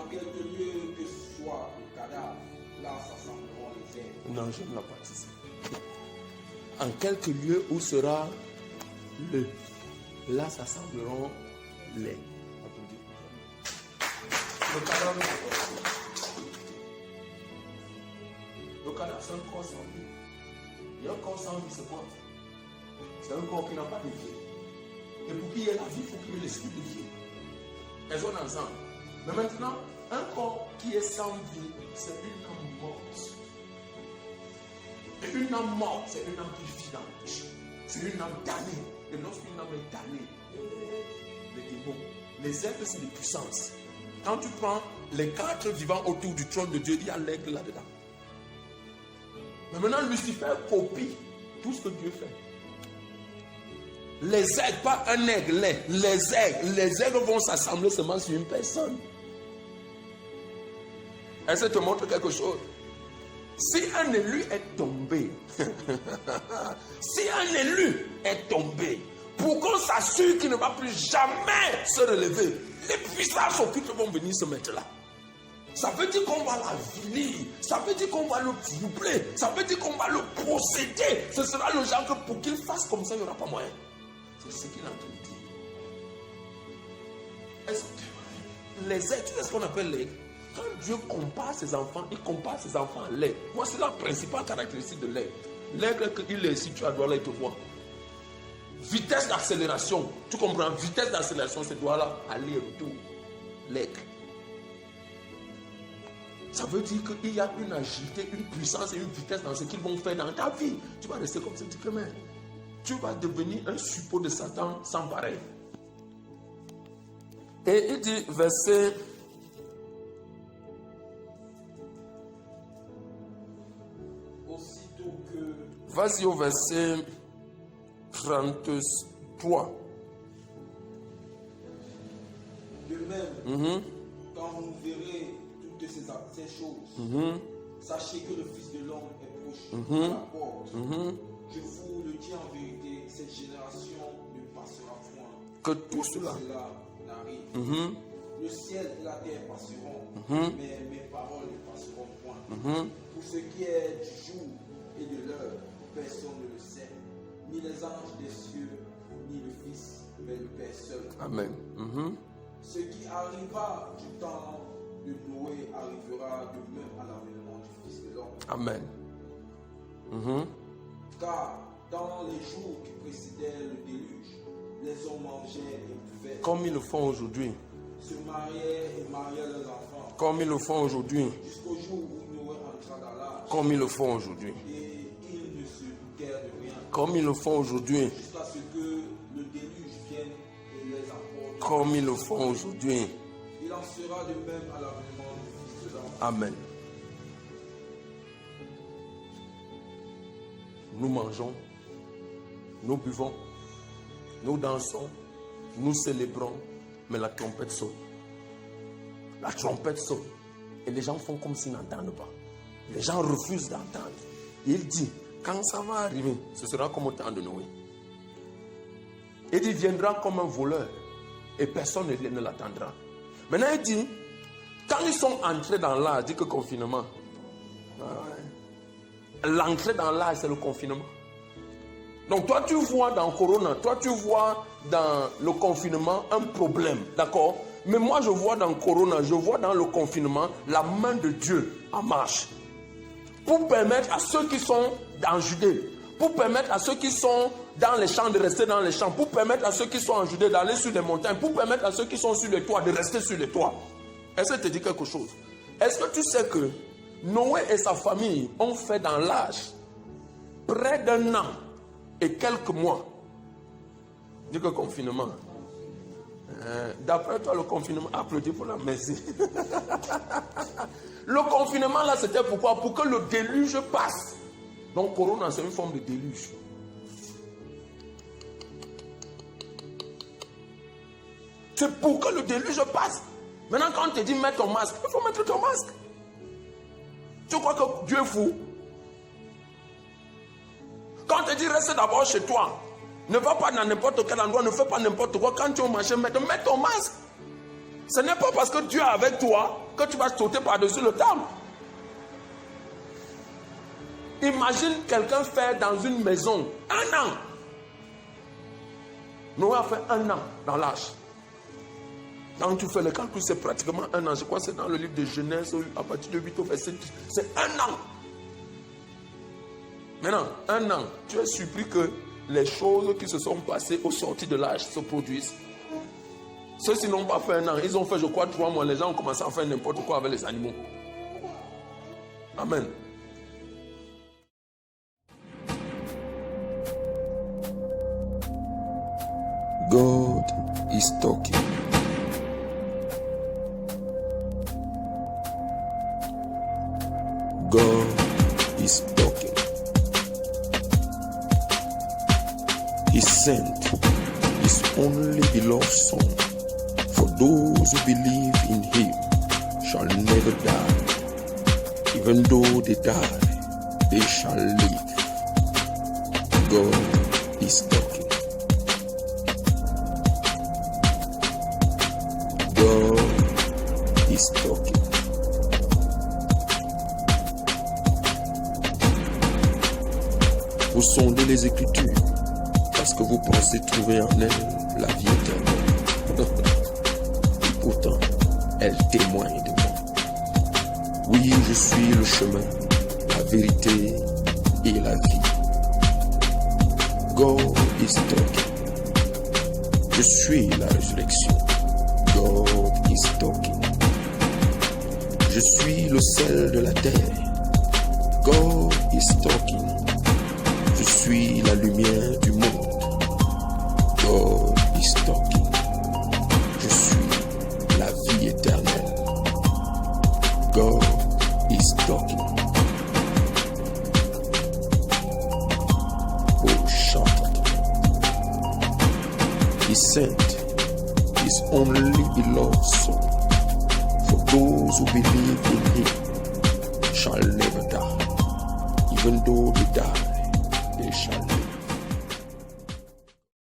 quelque lieu que soit le cadavre, là s'assembleront les aigles. Non, je ne l'ai pas dit. En quelque lieu où sera le, là s'assembleront les. Le cadavre, c'est un corps sans vie. Il y a un corps sans vie, c'est quoi? C'est un corps qui n'a pas de vie. Et pour qu'il y ait la vie, il faut qu'il y ait l'esprit de vie. Elles sont ensemble. Mais maintenant, un corps qui est sans vie, c'est une âme morte. Et une âme morte, c'est une âme qui vit dans le péché. C'est une âme damnée. Et lorsqu'une âme est damnée, les démons, les êtres, c'est des puissances. Quand tu prends les 4 vivants autour du trône de Dieu, il y a l'aigle là-dedans. Mais maintenant, Lucifer copie tout ce que Dieu fait. Les aigles, pas un aigle, les aigles vont s'assembler seulement sur une personne. Est-ce que ça te montre quelque chose? Si un élu est tombé, pour qu'on s'assure qu'il ne va plus jamais se relever, les puissances occultes vont venir se mettre là. Ça veut dire qu'on va l'avilir, ça veut dire qu'on va le troubler, ça veut dire qu'on va le posséder. Ce sera le genre que pour qu'il fasse comme ça, il n'y aura pas moyen. C'est ce qu'il est en train de dire. Est-ce que les ailes, tu sais ce qu'on appelle l'aigle? Quand Dieu compare ses enfants, il compare ses enfants à l'aigle. Voici la principale caractéristique de l'aigle. L'aigle, il est situé à droite, là, il te voit. Vitesse d'accélération, tu comprends? Vitesse d'accélération, c'est droit là, aller-retour. L'aigle. Ça veut dire qu'il y a une agilité, une puissance et une vitesse dans ce qu'ils vont faire dans ta vie. Tu vas rester comme ça, tu vas devenir un suppôt de Satan sans pareil. Et il dit, verset... Aussitôt que... Vas-y au verset 33. De même, quand vous verrez toutes ces choses, sachez que le Fils de l'homme est proche de la porte. Je vous le dis en vérité, cette génération ne passera point. Que tout cela n'arrive. Le ciel et la terre passeront, mais mes paroles ne passeront point. Pour ce qui est du jour et de l'heure, personne ne le sait, ni les anges des cieux, ni le Fils, mais le Père seul. Amen. Ce qui arriva du temps de Noé arrivera de même à l'avènement du Fils de l'homme. Amen. Car dans les jours qui précédaient le déluge, les hommes mangeaient et buvaient. Comme ils le font aujourd'hui. Se mariaient et mariaient leurs enfants. Comme ils le font aujourd'hui. Jusqu'au jour où Noé entra dans l'arche. Comme ils le font aujourd'hui. Et ils ne se doutèrent de rien. Comme ils le font aujourd'hui. Jusqu'à ce que le déluge vienne et les emporte. Comme ils le font aujourd'hui. Il en sera de même à l'avènement du Fils de l'homme. Amen. Nous mangeons, nous buvons, nous dansons, nous célébrons, mais la trompette sonne. La trompette sonne. Et les gens font comme s'ils n'entendent pas. Les gens refusent d'entendre. Et il dit, quand ça va arriver, ce sera comme au temps de Noé. Et il viendra comme un voleur. Et personne ne l'attendra. Maintenant il dit, quand ils sont entrés dans l'âge, dit que confinement. L'entrée dans l'âge, c'est le confinement. Donc toi tu vois dans Corona, toi tu vois dans le confinement un problème, d'accord? Mais moi je vois dans Corona, je vois dans le confinement la main de Dieu en marche. Pour permettre à ceux qui sont en Judée, pour permettre à ceux qui sont dans les champs de rester dans les champs, pour permettre à ceux qui sont en Judée d'aller sur les montagnes, pour permettre à ceux qui sont sur les toits de rester sur les toits. Est-ce que je te dis quelque chose? Est-ce que tu sais que Noé et sa famille ont fait dans l'âge près d'1 an et quelques mois? Dis que confinement. D'après toi, le confinement, applaudis pour la merci. Le confinement là, c'était pourquoi? Pour que le déluge passe. Donc, Corona, c'est une forme de déluge. C'est pour que le déluge passe. Maintenant, quand on te dit mets ton masque, il faut mettre ton masque. Tu crois que Dieu est fou? Quand on te dit reste d'abord chez toi, ne va pas dans n'importe quel endroit, ne fais pas n'importe quoi. Quand tu es au marché, mets ton masque. Ce n'est pas parce que Dieu est avec toi que tu vas sauter par-dessus le temple. Imagine quelqu'un faire dans une maison 1 an. Noé a fait 1 an dans l'arche. Quand tu fais le calcul, c'est pratiquement 1 an. Je crois que c'est dans le livre de Genèse, à partir de 8 au verset 10. C'est 1 an. Maintenant, 1 an, tu es surpris que les choses qui se sont passées au sorti de l'arche se produisent. Ceux-ci n'ont pas fait 1 an. Ils ont fait, je crois, 3 mois. Les gens ont commencé à faire n'importe quoi avec les animaux. Amen. God is talking. God is talking. He sent His only beloved Son. For those who believe in Him shall never die. Even though they die, they shall live. God is talking. God is talking. Vous sondez les Écritures parce que vous pensez trouver en elles la vie éternelle. Et pourtant, elles témoignent de moi. Oui, je suis le chemin, la vérité et la vie. God is talking. Je suis la résurrection. God is talking. Je suis le sel de la terre. God is talking. Je suis la lumière du monde. God is talking. Je suis la vie éternelle. God is talking. Oh, chante. He sent His only beloved Son. For those who believe in Him shall never die. Even though they die, they shall live.